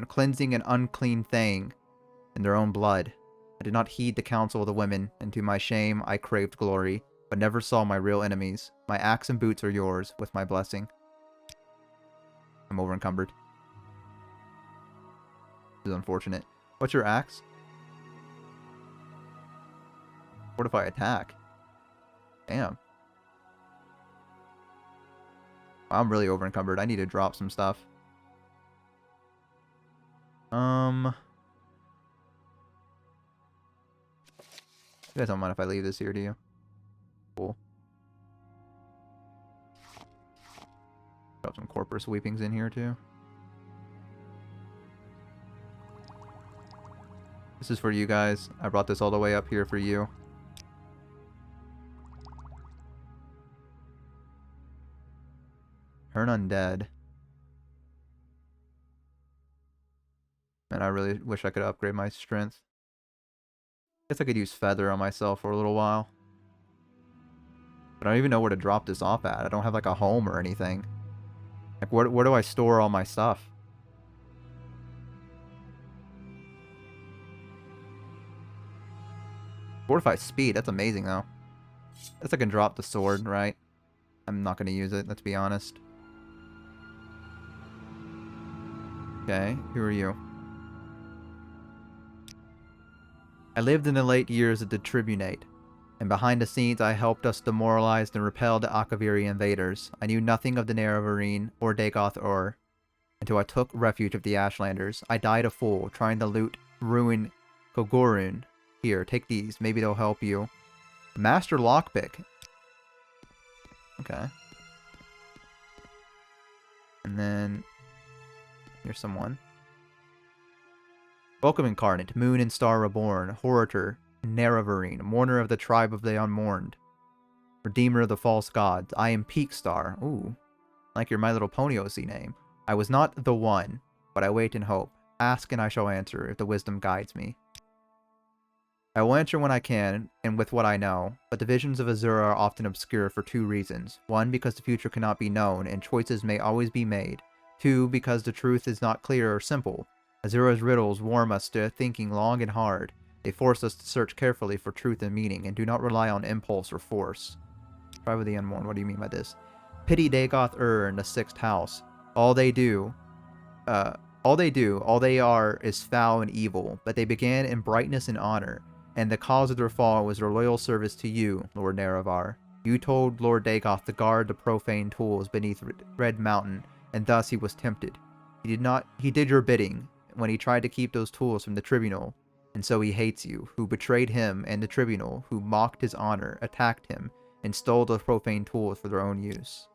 cleansing an unclean thing in their own blood. I did not heed the counsel of the women, and to my shame I craved glory, but never saw my real enemies. My axe and boots are yours, with my blessing. I'm over encumbered. This is unfortunate. What's your axe? What if I attack? Damn. I'm really over encumbered. I need to drop some stuff. You guys don't mind if I leave this here, do you? Cool. Drop some corpus sweepings in here, too. This is for you guys. I brought this all the way up here for you. Turn undead. Man, I really wish I could upgrade my strength. Guess I could use feather on myself for a little while. But I don't even know where to drop this off at. I don't have like a home or anything. Like where do I store all my stuff? Fortified speed, that's amazing though. Guess I can drop the sword, right? I'm not gonna use it, let's be honest. Okay, who are you? I lived in the late years of the Tribunate, and behind the scenes I helped us demoralize and repel the Akaviri invaders. I knew nothing of the Nerevarine or Dagoth-Ur until I took refuge of the Ashlanders. I died a fool, trying to loot ruin Kogorun. Here, take these, maybe they'll help you. Master Lockpick. Okay. And then here's someone. Welcome incarnate, moon and star reborn, Horator, Nerevarine, mourner of the tribe of the unmourned, redeemer of the false gods. I am Peak Star. Ooh, like your My Little Pony OC name. I was not the one, but I wait in hope. Ask and I shall answer, if the wisdom guides me. I will answer when I can, and with what I know, but the visions of Azura are often obscure for two reasons. One, because the future cannot be known, and choices may always be made. Two, because the truth is not clear or simple. Azura's riddles warm us to thinking long and hard. They force us to search carefully for truth and meaning, and do not rely on impulse or force. Tribe of the Unmourned, what do you mean by this? Pity Dagoth-Ur in the 6th house. All they are is foul and evil, but they began in brightness and honor, and the cause of their fall was their loyal service to you, Lord Nerevar. You told Lord Dagoth to guard the profane tools beneath Red Mountain, and thus he was tempted. He did your bidding, when he tried to keep those tools from the tribunal, and so he hates you, who betrayed him and the tribunal, who mocked his honor, attacked him, and stole the profane tools for their own use.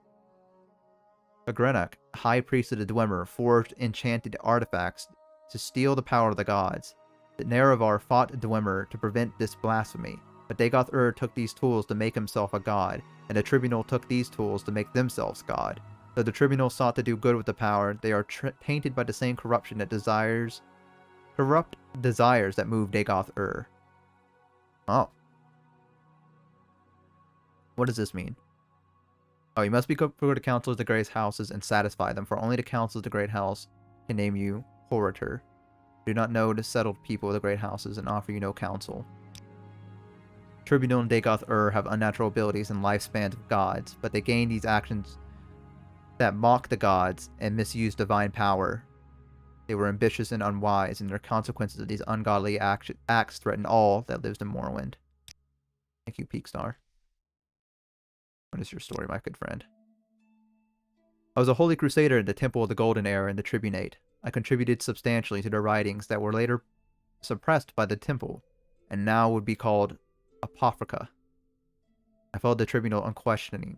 Agrenak, high priest of the Dwemer, forged enchanted artifacts to steal the power of the gods. The Nerevar fought Dwemer to prevent this blasphemy, but Dagoth-Ur took these tools to make himself a god, and the tribunal took these tools to make themselves god. Though the tribunal sought to do good with the power, they are tainted by the same corrupt desires that move Dagoth-Ur. Oh. What does this mean? Oh, you must be before the council of the great houses and satisfy them, for only the council of the great house can name you Horator. Do not know the settled people of the great houses and offer you no counsel. Tribunal and Dagoth-Ur have unnatural abilities and lifespans of gods, but they gain these actions that mock the gods and misuse divine power. They were ambitious and unwise, and their consequences of these ungodly acts threaten all that lives in Morrowind. Thank you, Peak Star. What is your story, my good friend? I was a holy crusader in the Temple of the Golden Era in the Tribunate. I contributed substantially to the writings that were later suppressed by the temple, and now would be called Apocrypha. I followed the tribunal unquestioningly.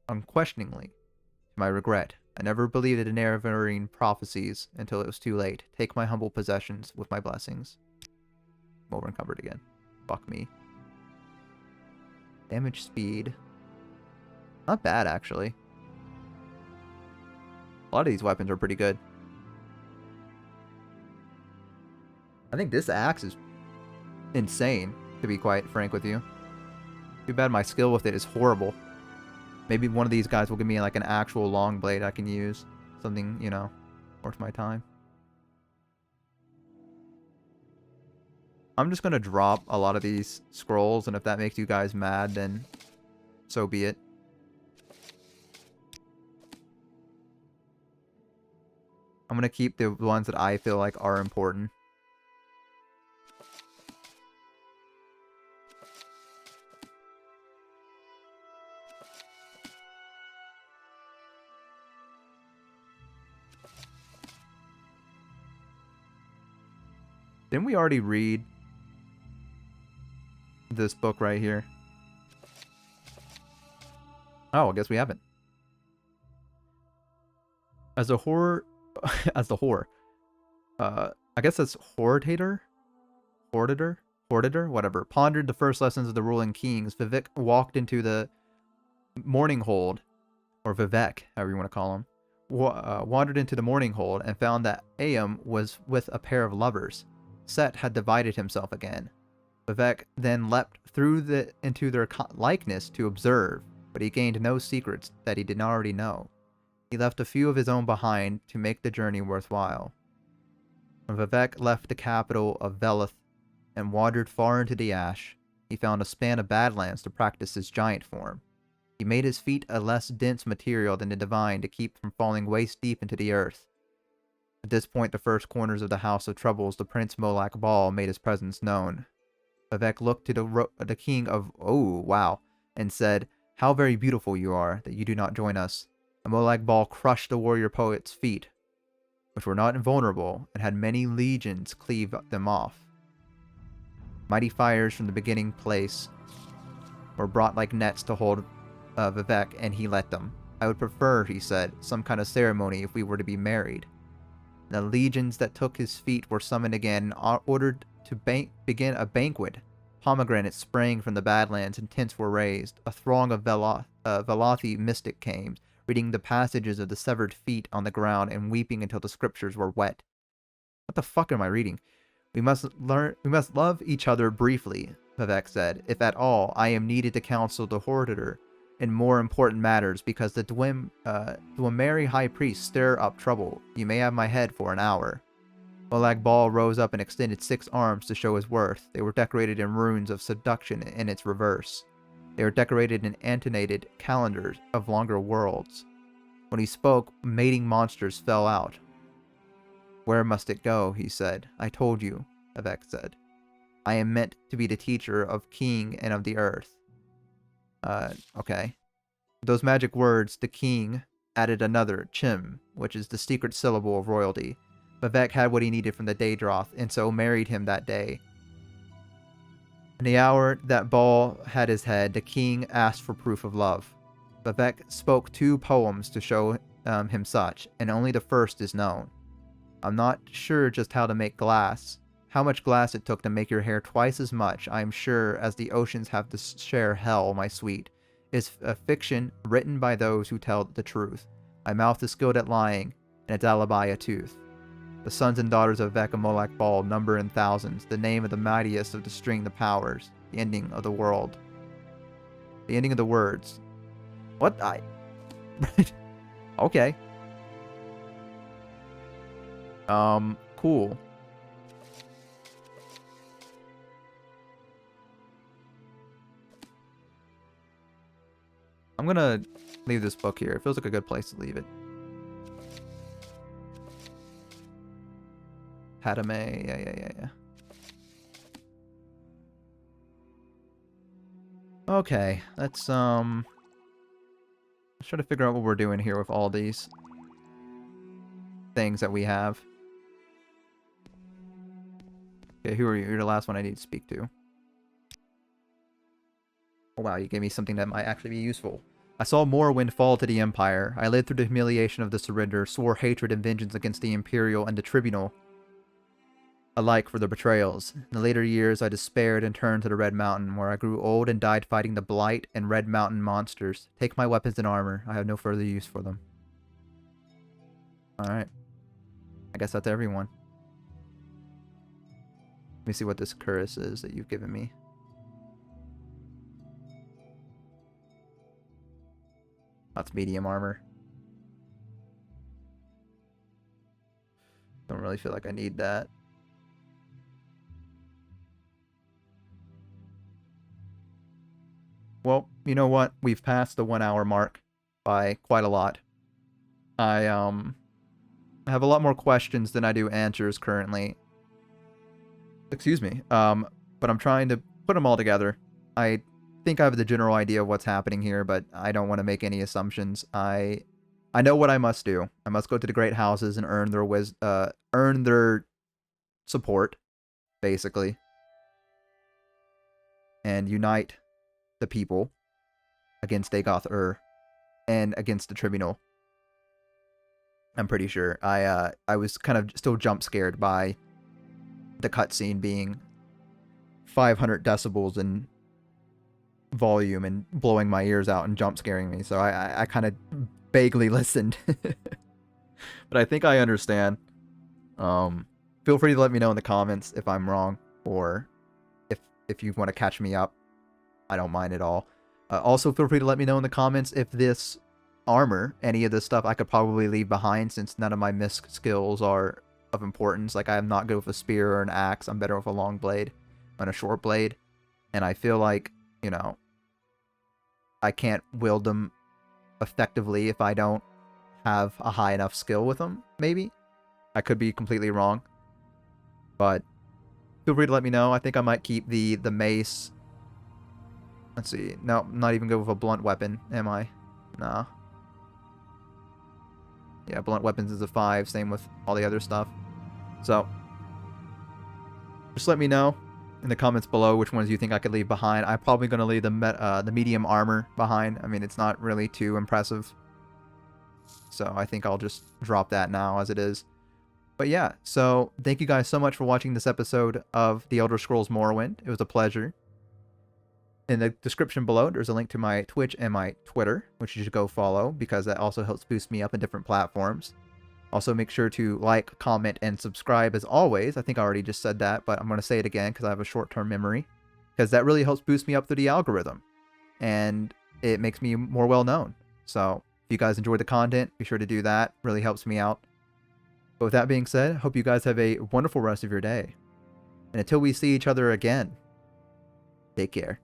To my regret, I never believed in the Nerevarine prophecies until it was too late. Take my humble possessions with my blessings. I'm over encumbered again. Fuck me. Damage speed. Not bad, actually. A lot of these weapons are pretty good. I think this axe is insane, to be quite frank with you. Too bad my skill with it is horrible. Maybe one of these guys will give me like an actual long blade I can use. Something, you know, worth my time. I'm just going to drop a lot of these scrolls, and if that makes you guys mad, then so be it. I'm going to keep the ones that I feel like are important. Didn't we already read this book right here. Oh, I guess we haven't. As a horror, as the whore, I guess that's hortator, whatever. Pondered the first lessons of the ruling kings. Vivek walked into the morning hold, or Vivek, however you want to call him, wandered into the morning hold and found that Ayam was with a pair of lovers. Set had divided himself again. Vivek then leapt into their likeness to observe, but he gained no secrets that he did not already know. He left a few of his own behind to make the journey worthwhile. When Vivek left the capital of Velith and wandered far into the ash, he found a span of badlands to practice his giant form. He made his feet a less dense material than the divine to keep from falling waist deep into the earth. At this point, the first corners of the House of Troubles, the Prince Molak Bal made his presence known. Vivek looked to the king of and said, "How very beautiful you are, that you do not join us." And Molak Bal crushed the warrior poet's feet, which were not invulnerable, and had many legions cleave them off. Mighty fires from the beginning place were brought like nets to hold Vivek, and he let them. "I would prefer," he said, "some kind of ceremony if we were to be married." The legions that took his feet were summoned again and ordered to begin a banquet. Pomegranates sprang from the Badlands and tents were raised. A throng of Velothi mystic came, reading the passages of the severed feet on the ground and weeping until the scriptures were wet. What the fuck am I reading? We must love each other briefly," Vivek said. "If at all, I am needed to counsel the Hortator in more important matters, because the Dwemeri High Priest stir up trouble. You may have my head for an hour." Molak Bal rose up and extended 6 arms to show his worth. They were decorated in runes of seduction in its reverse. They were decorated in antenated calendars of longer worlds. When he spoke, mating monsters fell out. "Where must it go?" he said. "I told you," Vivek said. "I am meant to be the teacher of king and of the earth." Okay. Those magic words, the king added another, Chim, which is the secret syllable of royalty. Vivek had what he needed from the Daedroth, and so married him that day. In the hour that Bal had his head, the king asked for proof of love. Vivek spoke 2 poems to show him such, and only the first is known. "I'm not sure just how to make glass. How much glass it took to make your hair twice as much, I am sure, as the oceans have to share hell, my sweet, is a fiction written by those who tell the truth. My mouth is skilled at lying, and its alibi a tooth. The sons and daughters of Vivek and Molak Bal number in thousands, the name of the mightiest of the string the powers, the ending of the world." The ending of the words. What? Okay. Cool. I'm gonna leave this book here. It feels like a good place to leave it. Padme, yeah. Okay, let's try to figure out what we're doing here with all these things that we have. Okay, who are you? You're the last one I need to speak to. Oh wow, you gave me something that might actually be useful. "I saw Morrowind fall to the Empire. I lived through the humiliation of the surrender, swore hatred and vengeance against the Imperial and the Tribunal alike for their betrayals. In the later years, I despaired and turned to the Red Mountain, where I grew old and died fighting the Blight and Red Mountain monsters. Take my weapons and armor. I have no further use for them." Alright. I guess that's everyone. Let me see what this curse is that you've given me. That's medium armor. Don't really feel like I need that. Well, you know what? We've passed the 1 hour mark by quite a lot. I have a lot more questions than I do answers currently. Excuse me. But I'm trying to put them all together. I think I have the general idea of what's happening here, but I don't want to make any assumptions. I know what I must do. I must go to the great houses and earn their support, basically. and unite the people against Dagoth and against the Tribunal. I'm pretty sure. I was kind of still jump scared by the cutscene being 500 decibels in volume and blowing my ears out and jump scaring me. So I kind of vaguely listened. But I think I understand. Feel free to let me know in the comments if I'm wrong, or if you want to catch me up. I don't mind at all. Also, feel free to let me know in the comments if this armor, any of this stuff, I could probably leave behind, since none of my misc skills are of importance. Like, I'm not good with a spear or an axe. I'm better with a long blade and a short blade. And I feel like, you know, I can't wield them effectively if I don't have a high enough skill with them, maybe. I could be completely wrong. But feel free to let me know. I think I might keep the mace. Let's see. No, I'm not even good with a blunt weapon, am I? Nah. Yeah, blunt weapons is a 5. Same with all the other stuff. So, just let me know in the comments below which ones you think I could leave behind. I'm probably going to leave the medium armor behind. I mean, it's not really too impressive. So I think I'll just drop that now as it is. But yeah, so thank you guys so much for watching this episode of The Elder Scrolls Morrowind. It was a pleasure. In the description below, there's a link to my Twitch and my Twitter, which you should go follow, because that also helps boost me up in different platforms. Also, make sure to like, comment, and subscribe as always. I think I already just said that, but I'm going to say it again because I have a short-term memory. Because that really helps boost me up through the algorithm. And it makes me more well-known. So, if you guys enjoyed the content, be sure to do that. It really helps me out. But with that being said, I hope you guys have a wonderful rest of your day. And until we see each other again, take care.